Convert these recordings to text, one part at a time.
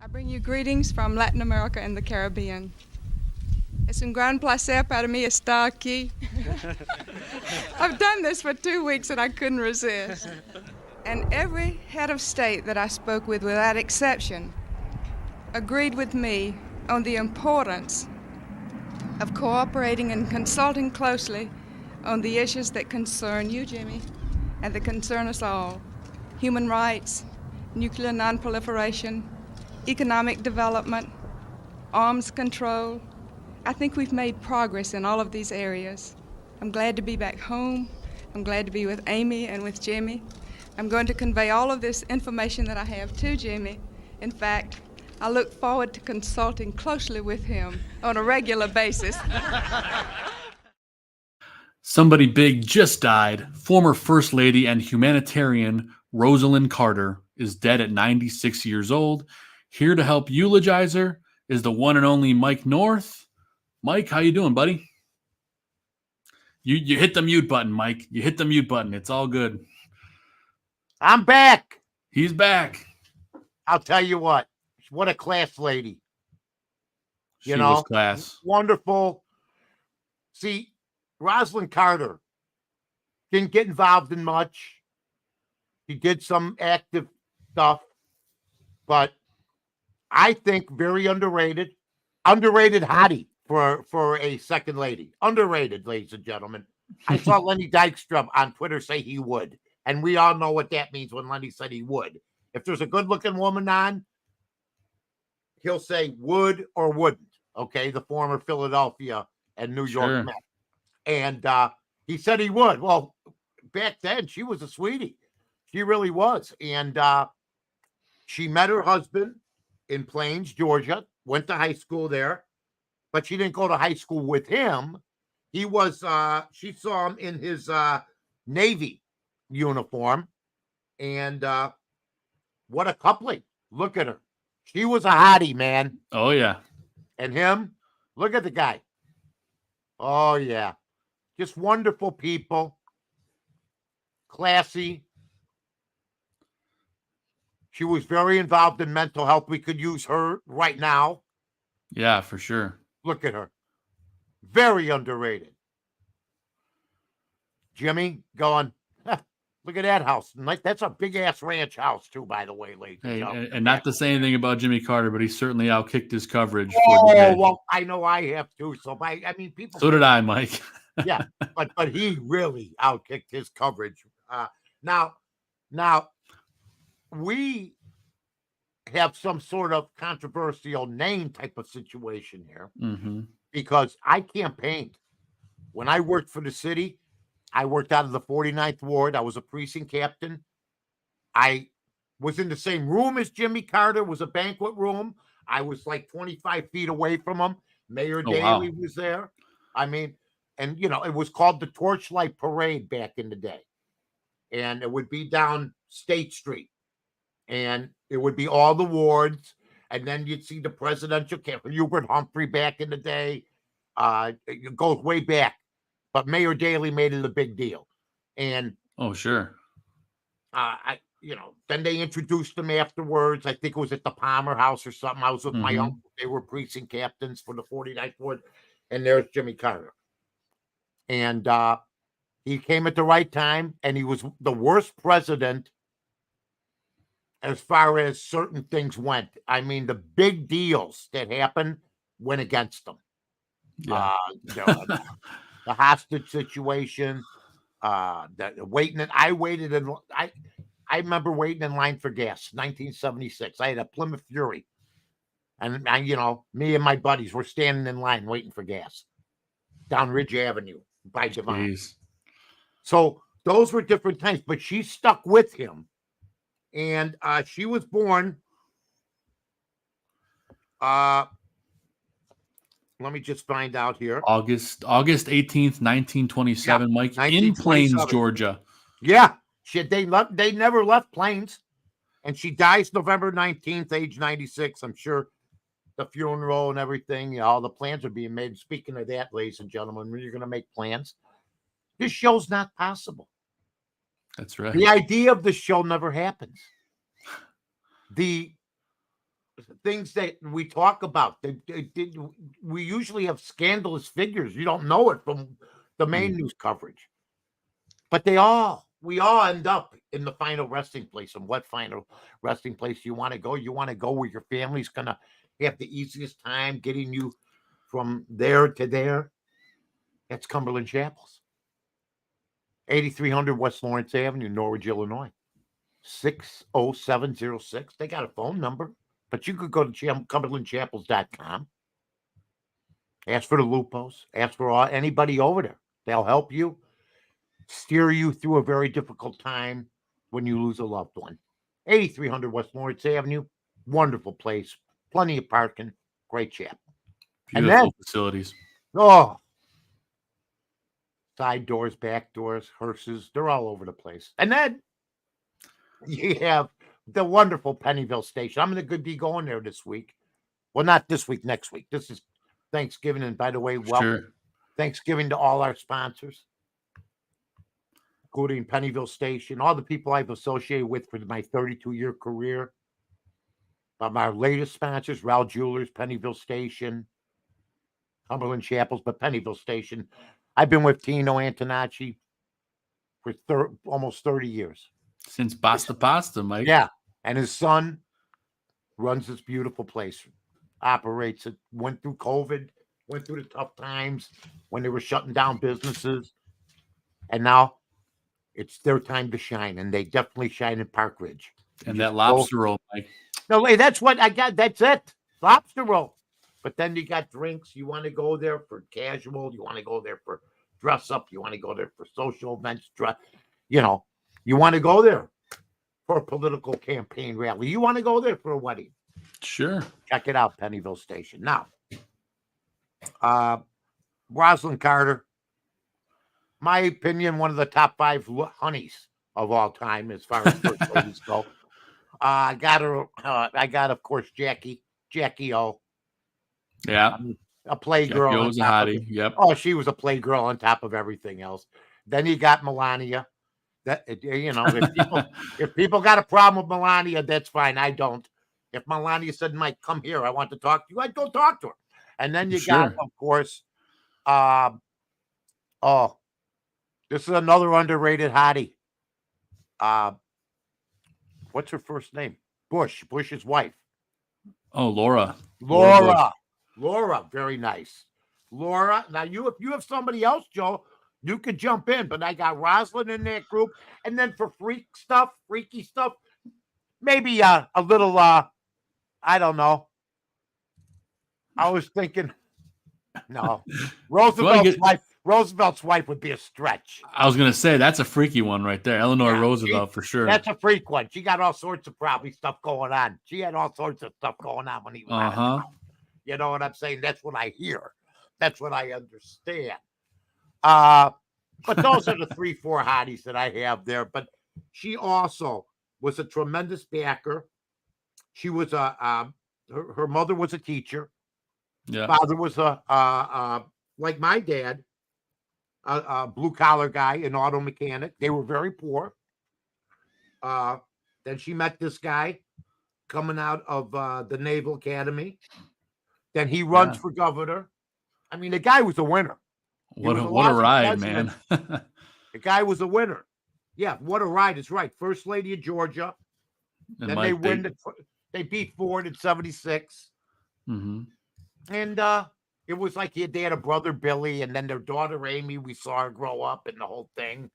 I bring you greetings from Latin America and the Caribbean. Es un gran placer para mí estar aquí. I've done this for 2 weeks and I couldn't resist. And every head of state that I spoke with, without exception, agreed with me on the importance of cooperating and consulting closely on the issues that concern you, Jimmy, and that concern us all: human rights, nuclear nonproliferation, economic development, arms control. I think we've made progress in all of these areas. I'm glad to be back home. I'm glad to be with Amy and with Jimmy. I'm going to convey all of this information that I have to Jimmy. In fact, I look forward to consulting closely with him on a regular basis. Somebody big just died. Former First Lady and humanitarian Rosalynn Carter is dead at 96 years old. Here to help eulogize her is the one and only Mike North. Mike, how you doing, buddy? You hit the mute button, Mike. You hit the mute button. It's all good. I'm back. He's back. I'll tell you what a class lady. She was class. Wonderful. See, Rosalynn Carter didn't get involved in much. She did some active stuff, but I think very underrated. Underrated hottie for a second lady. Underrated, ladies and gentlemen. I saw Lenny Dykstra on Twitter say he would. And we all know what that means when Lenny said he would. If there's a good-looking woman on, he'll say would or wouldn't. Okay, the former Philadelphia and New York Met. And he said he would. Well, back then, she was a sweetie. She really was. And she met her husband in Plains, Georgia, went to high school there, but she didn't go to high school with him. He was, she saw him in his Navy uniform. And what a coupling. Look at her. She was a hottie, man. Oh, yeah. And him, look at the guy. Oh, yeah. Just wonderful people. Classy. She was very involved in mental health. We could use her right now. Yeah, for sure. Look at her. Very underrated. Jimmy going, look at that house. That's a big-ass ranch house, too, by the way, ladies and gentlemen. And not to say anything about Jimmy Carter, but he certainly outkicked his coverage. Well, I know I have, too. So, people... So did I, Mike. Yeah, but he really outkicked his coverage. Now, we have some sort of controversial name type of situation here because I campaigned. When I worked for the city, I worked out of the 49th Ward. I was a precinct captain. I was in the same room as Jimmy Carter. It was a banquet room. I was like 25 feet away from him. Mayor Daley was there. I mean, and, it was called the Torchlight Parade back in the day. And it would be down State Street. And it would be all the wards. And then you'd see the presidential candidate, Hubert Humphrey back in the day. It goes way back. But Mayor Daley made it a big deal. And oh, sure. Then they introduced him afterwards. I think it was at the Palmer House or something. I was with my uncle. They were precinct captains for the 49th Ward. And there's Jimmy Carter. And he came at the right time. And he was the worst president as far as certain things went. I mean, the big deals that happened went against him. Yeah. The hostage situation, the waiting. I remember waiting in line for gas, 1976. I had a Plymouth Fury. And me and my buddies were standing in line waiting for gas down Ridge Avenue by Devon. Jeez. So those were different times, but she stuck with him. And she was born, let me just find out here. August 18th, 1927, Mike, in Plains, Georgia. Yeah, they never left Plains. And she dies November 19th, age 96. I'm sure the funeral and everything, all the plans are being made. Speaking of that, ladies and gentlemen, when you're going to make plans, this show's not possible. That's right. The idea of the show never happens. The things that we talk about. We usually have scandalous figures. You don't know it from the main news coverage. But we all end up in the final resting place. And what final resting place do you want to go? You want to go where your family's going to have the easiest time getting you from there to there. That's Cumberland Chapels. 8300 West Lawrence Avenue, Norwich, Illinois. 60706. They got a phone number, but you could go to cumberlandchapels.com. Ask for the Lupos. Ask for anybody over there. They'll help you, steer you through a very difficult time when you lose a loved one. 8300 West Lawrence Avenue. Wonderful place. Plenty of parking. Great chapel. Beautiful facilities. Oh, side doors, back doors, hearses. They're all over the place. And then you have the wonderful Pennyville station. I'm going to be going there this week. Well, not this week, next week. This is Thanksgiving. And by the way, welcome Thanksgiving to all our sponsors, including Pennyville station, all the people I've associated with for my 32-year career. My latest sponsors, Ralph Jewelers, Pennyville station, Cumberland Chapels, but Pennyville station. I've been with Tino Antonacci for almost 30 years. Since Pasta, Mike. Yeah. And his son runs this beautiful place, operates it, went through COVID, went through the tough times when they were shutting down businesses. And now it's their time to shine. And they definitely shine in Park Ridge. And that lobster roll, Mike. No, wait, that's what I got. That's it. Lobster roll. But then you got drinks. You want to go there for casual. You want to go there for dress up. You want to go there for social events. You want to go there for a political campaign rally. You want to go there for a wedding. Sure. Check it out, Pennyville Station. Now, Rosalynn Carter, my opinion, one of the top 5 honeys of all time as far as first ladies go. I got, of course, Jackie O. Yeah. A playgirl. Jackie O's a hottie. Yep. Oh, she was a playgirl on top of everything else. Then you got Melania. That if people got a problem with Melania, that's fine. I don't. If Melania said, "Mike, come here, I want to talk to you," I'd go talk to her. And then you got, of course, this is another underrated hottie. What's her first name? Bush's wife. Oh, Laura. Laura, very nice. Laura. Now, if you have somebody else, Joe, you could jump in, but I got Rosalynn in that group. And then for freaky stuff, maybe a little, I don't know. I was thinking, no, Roosevelt's wife would be a stretch. I was going to say, that's a freaky one right there. Eleanor Roosevelt, for sure. That's a freak one. She got all sorts of probably stuff going on. She had all sorts of stuff going on when he was out of town. You know what I'm saying? That's what I hear. That's what I understand. But those are the 3-4 hotties that I have there. But she also was a tremendous backer. She was her mother was a teacher. Yeah. Father was like my dad, a blue collar guy, an auto mechanic. They were very poor. Then she met this guy coming out of the Naval Academy. Then he runs for governor. I mean, the guy was a winner. What a ride, man. The guy was a winner. Yeah, what a ride. It's right. First lady of Georgia. And then Mike, they beat Ford in 76. Mm-hmm. And it was like they had a brother, Billy, and then their daughter, Amy. We saw her grow up and the whole thing.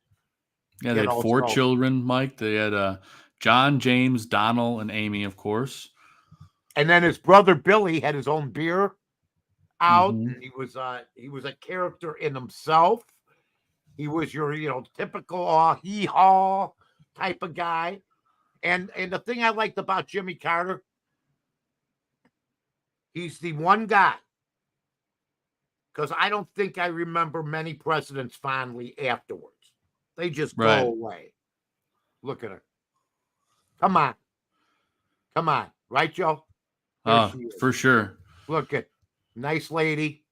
Yeah, they had 4 children, Mike. They had John, James, Donald, and Amy, of course. And then his brother, Billy, had his own beer out. Mm-hmm. And he was a character in himself. He was your, typical hee-haw type of guy. And the thing I liked about Jimmy Carter, he's the one guy, because I don't think I remember many presidents fondly afterwards. They just go away. Look at her. Come on. Right, Joe? For sure. Look at nice lady.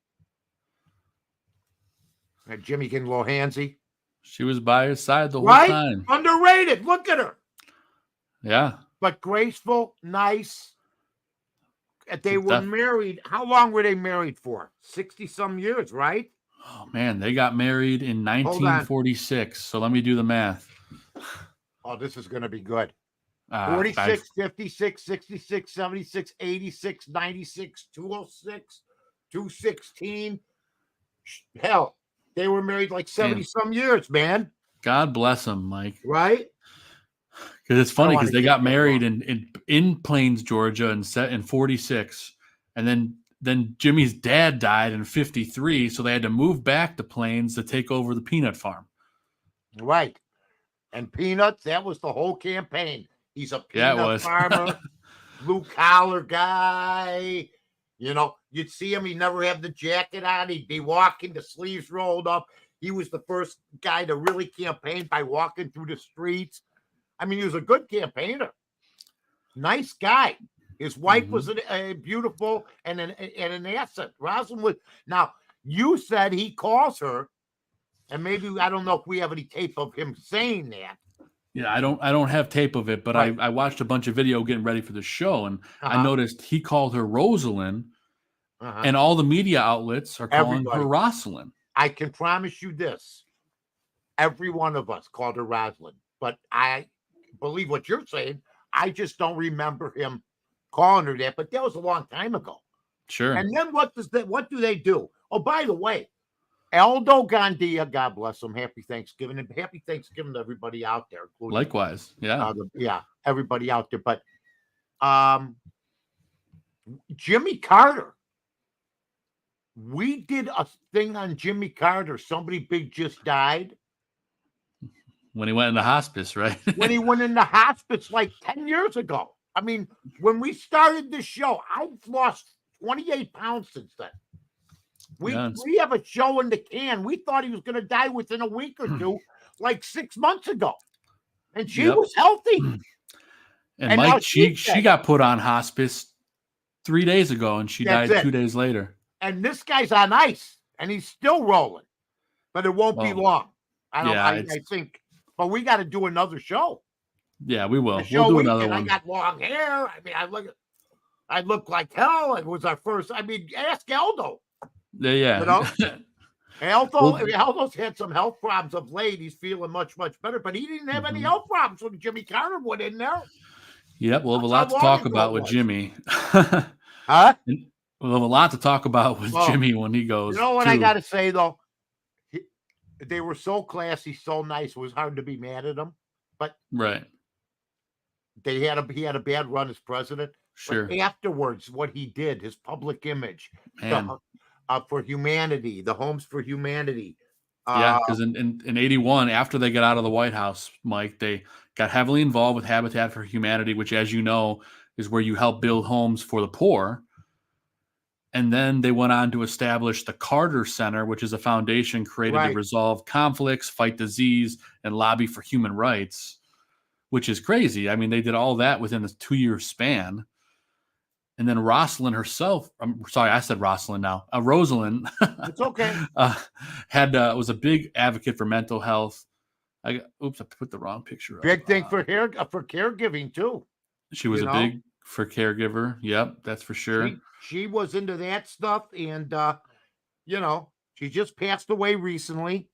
Jimmy getting a little handsy. She was by his side the whole time. Underrated. Look at her. Yeah. But graceful, nice. They were married. How long were they married for? 60-some years, right? Oh, man, they got married in 1946. So let me do the math. Oh, this is going to be good. 46, 56, 66, 76, 86, 96, 206, 216. Hell, they were married like 70-some years, man. God bless them, Mike. Right? Because it's funny because they got married in Plains, Georgia, and set in 46, and then Jimmy's dad died in 53, so they had to move back to Plains to take over the peanut farm. Right. And peanuts, that was the whole campaign. He's a peanut farmer, blue collar guy. You know, you'd see him, he'd never have the jacket on, he'd be walking, the sleeves rolled up. He was the first guy to really campaign by walking through the streets. I mean, he was a good campaigner. Nice guy. His wife was a beautiful and an asset. Rosalynn was. Now, you said he calls her, and maybe I don't know if we have any tape of him saying that. Yeah, I don't have tape of it, but I watched a bunch of video getting ready for the show, and I noticed he called her Rosalynn, and all the media outlets are calling her Rosalynn. I can promise you this. Every one of us called her Rosalynn, but I believe what you're saying. I just don't remember him calling her that, but that was a long time ago. Sure. And then what do they do? Oh, by the way, Aldo Gandia, God bless him. Happy Thanksgiving, and happy Thanksgiving to everybody out there. Likewise. Yeah. Everybody out there. But Jimmy Carter. We did a thing on Jimmy Carter. Somebody big just died. When he went into hospice, right? When he went into hospice like 10 years ago. I mean, when we started this show, I've lost 28 pounds since then. We have a show in the can. We thought he was going to die within a week or two, like 6 months ago. And she was healthy. And Mike, she got put on hospice 3 days ago, and she died 2 days later. And this guy's on ice, and he's still rolling. But it won't be long. I think. But we got to do another show. Yeah, we will. We'll do another one. I got long hair. I mean, I look like hell. It was our first. I mean, ask Aldo. Yeah. You know? Aldo's had some health problems of late. He's feeling much, much better. But he didn't have any health problems when Jimmy Carter went in there. Yep, we'll have a lot to talk about with Jimmy. Huh? We'll have a lot to talk about with Jimmy when he goes. You know what I got to say, though? They were so classy, so nice. It was hard to be mad at them. But he had a bad run as president. Sure. But afterwards, what he did, his public image, for humanity, the Homes for Humanity. Because in 81, after they got out of the White House, Mike, they got heavily involved with Habitat for Humanity, which, as you know, is where you help build homes for the poor. And then they went on to establish the Carter Center, which is a foundation created to resolve conflicts, fight disease, and lobby for human rights, which is crazy. I mean, they did all that within the 2-year span. And then Rosalynn herself, I'm sorry, I said Rosalynn now. Rosalynn. It's okay. Was a big advocate for mental health. I put the wrong picture up. Big thing for caregiving, too. She was big for caregiver. Yep, that's for sure. She was into that stuff, and she just passed away recently.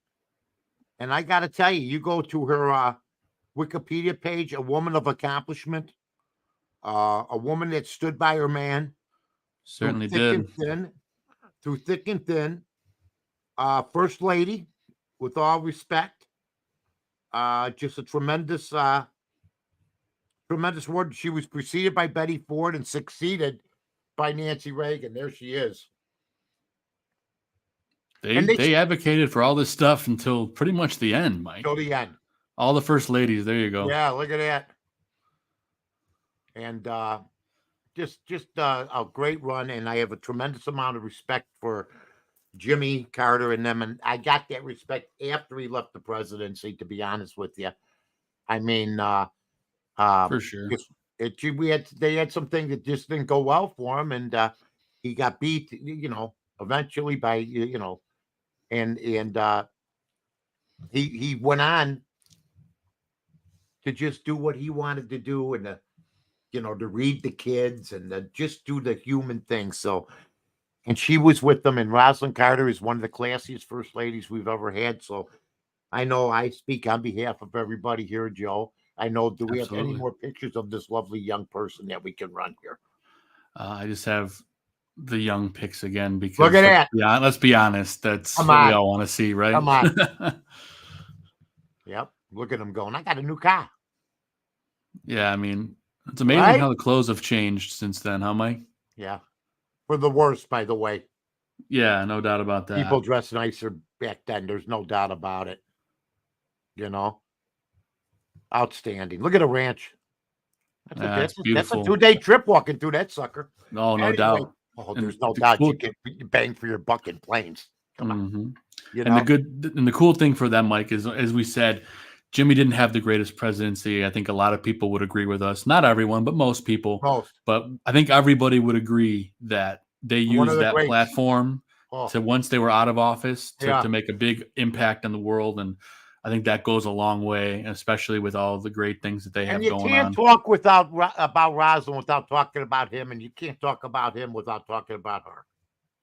And I got to tell you, you go to her Wikipedia page, a woman of accomplishment, a woman that stood by her man, certainly did, through thick and thin. First lady, with all respect, just a tremendous word. She was preceded by Betty Ford and succeeded by Nancy Reagan. There she is. They advocated for all this stuff until pretty much the end, Mike. Until the end. All the first ladies. There you go. Yeah, look at that. And just a great run. And I have a tremendous amount of respect for Jimmy Carter and them. And I got that respect after he left the presidency, to be honest with you. I mean, for sure. They had some things that just didn't go well for him, and he got beat, eventually by, and he went on to just do what he wanted to do and to to read the kids and to just do the human thing. So, and she was with them, and Rosalynn Carter is one of the classiest first ladies we've ever had. So I know I speak on behalf of everybody here, Joe. I know, do we have any Absolutely. more pictures of this lovely young person that we can run here? I just have the young pics again because Look at that. let's be honest, that's Come what we on. all want to see, right? Come on. Yep. Look at him going, I got a new car. Yeah, I mean, it's amazing Right? how the clothes have changed since then, huh, Mike? Yeah. For the worst, by the way. Yeah, no doubt about that. People dress nicer back then. There's no doubt about it. Outstanding. Look at a ranch. It's That's a beautiful. 2-day trip walking through that sucker. No Anyway, doubt. Oh, And there's no the doubt cool- you get bang for your buck in planes. Come on. Mhm. And the cool thing for them, Mike, is as we said, Jimmy didn't have the greatest presidency. I think a lot of people would agree with us. Not everyone, but most people. Most. But I think everybody would agree that they One of used the that greats. platform Oh, to, once they were out of office, Yeah. to make a big impact on the world. And I think that goes a long way, especially with all the great things that they have and you going can't on. talk about Rosalynn without talking about him, and you can't talk about him without talking about her.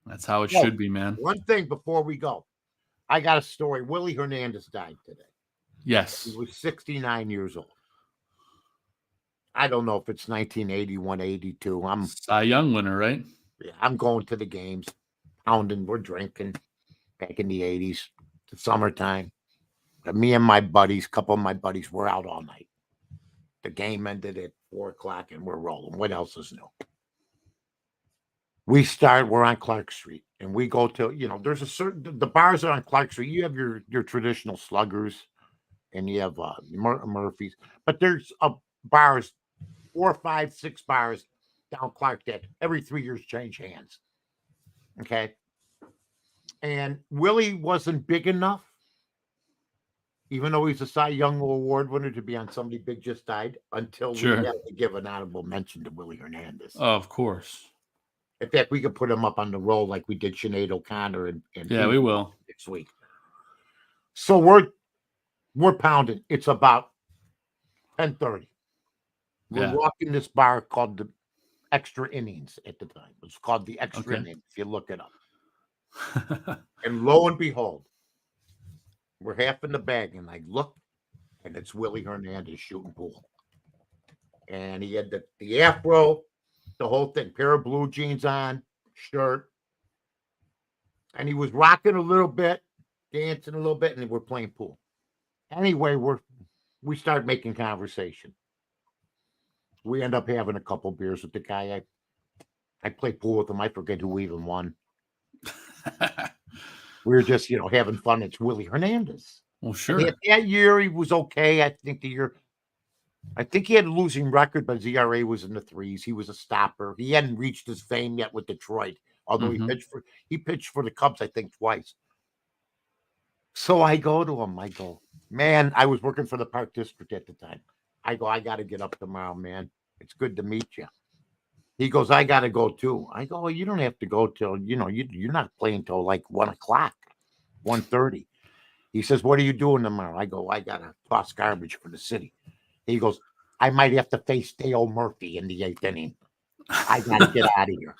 That's how it Oh, should be, man. One thing before we go, I got a story. Willie Hernandez died today. Yes. He was 69 years old. I don't know if it's 1981, 82. Cy Young winner, right? I'm going to the games, pounding, we're drinking back in the 80s, the summertime. And me and my buddies, a couple of my buddies, were out all night. The game ended at 4:00 and we're rolling. What else is new? We're on Clark Street and we go to, there's the bars are on Clark Street. You have your traditional sluggers and you have Murphy's, but there's bars, 4, 5, 6 bars down Clark that every 3 years change hands. Okay. And Willie wasn't big enough, even though he's a Cy Young Award winner, to be on Somebody Big Just Died, until Sure. we have to give an honorable mention to Willie Hernandez. Of course. In fact, we could put him up on the roll like we did Sinead O'Connor and Yeah, we will. next week. So we're pounding. It's about 10:30. We're Yeah. walking this bar called the Extra Innings at the time. It's called the Extra Okay. Innings, if you look it up. And lo and behold, we're half in the bag, and I look, and it's Willie Hernandez shooting pool. And he had the afro, the whole thing, pair of blue jeans on, shirt. And he was rocking a little bit, dancing a little bit, and we're playing pool. Anyway, we start making conversation. We end up having a couple beers with the guy. I play pool with him. I forget who even won. We were just, having fun. It's Willie Hernandez. Well, sure. That year he was okay. I think he had a losing record, but his ERA was in the 3s. He was a stopper. He hadn't reached his fame yet with Detroit, although he pitched for the Cubs, I think, twice. So I go to him. I go, man, I was working for the Park District at the time. I go, I got to get up tomorrow, man. It's good to meet you. He goes, I got to go too. I go, well, you don't have to go till, you're not playing till like 1:00, 1:30. He says, what are you doing tomorrow? I go, I got to toss garbage for the city. He goes, I might have to face Dale Murphy in the 8th inning. I got to get out of here.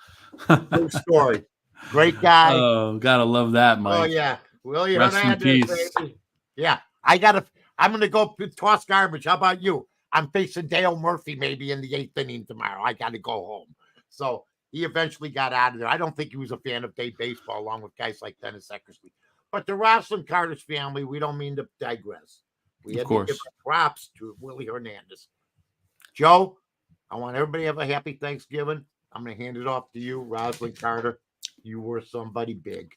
Good story. Great guy. Oh, gotta love that, Mike. Oh, yeah. Willie Rest in Hernandez, peace. baby. Yeah. I'm going to go toss garbage. How about you? I'm facing Dale Murphy maybe in the 8th inning tomorrow. I got to go home. So he eventually got out of there. I don't think he was a fan of day baseball, along with guys like Dennis Eckersley. But the Rosalynn Carter's family, we don't mean to digress. We had to give props to Willie Hernandez. Joe, I want everybody to have a happy Thanksgiving. I'm going to hand it off to you, Rosalynn Carter. You were somebody big.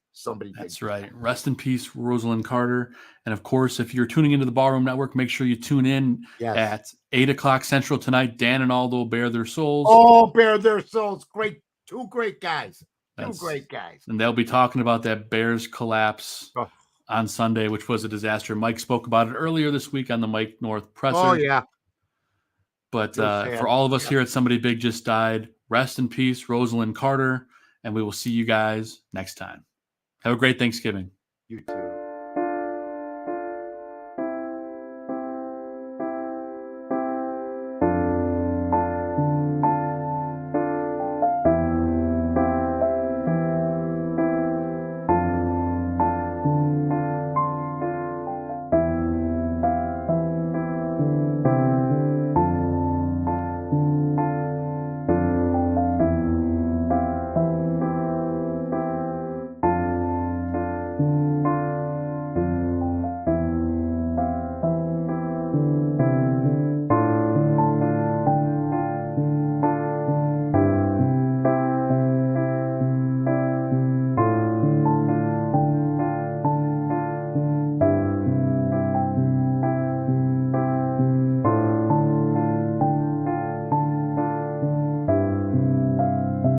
That's right. Rest in peace, Rosalynn Carter. And of course, if you're tuning into the Ballroom Network, make sure you tune in at 8:00 Central tonight. Dan and Aldo will bare their souls. Oh, bare their souls. Great. 2 great guys. Two great guys. And they'll be talking about that Bears collapse on Sunday, which was a disaster. Mike spoke about it earlier this week on the Mike North Presser. Oh, yeah. But for all of us here at Somebody Big Just Died, rest in peace, Rosalynn Carter. And we will see you guys next time. Have a great Thanksgiving. You too.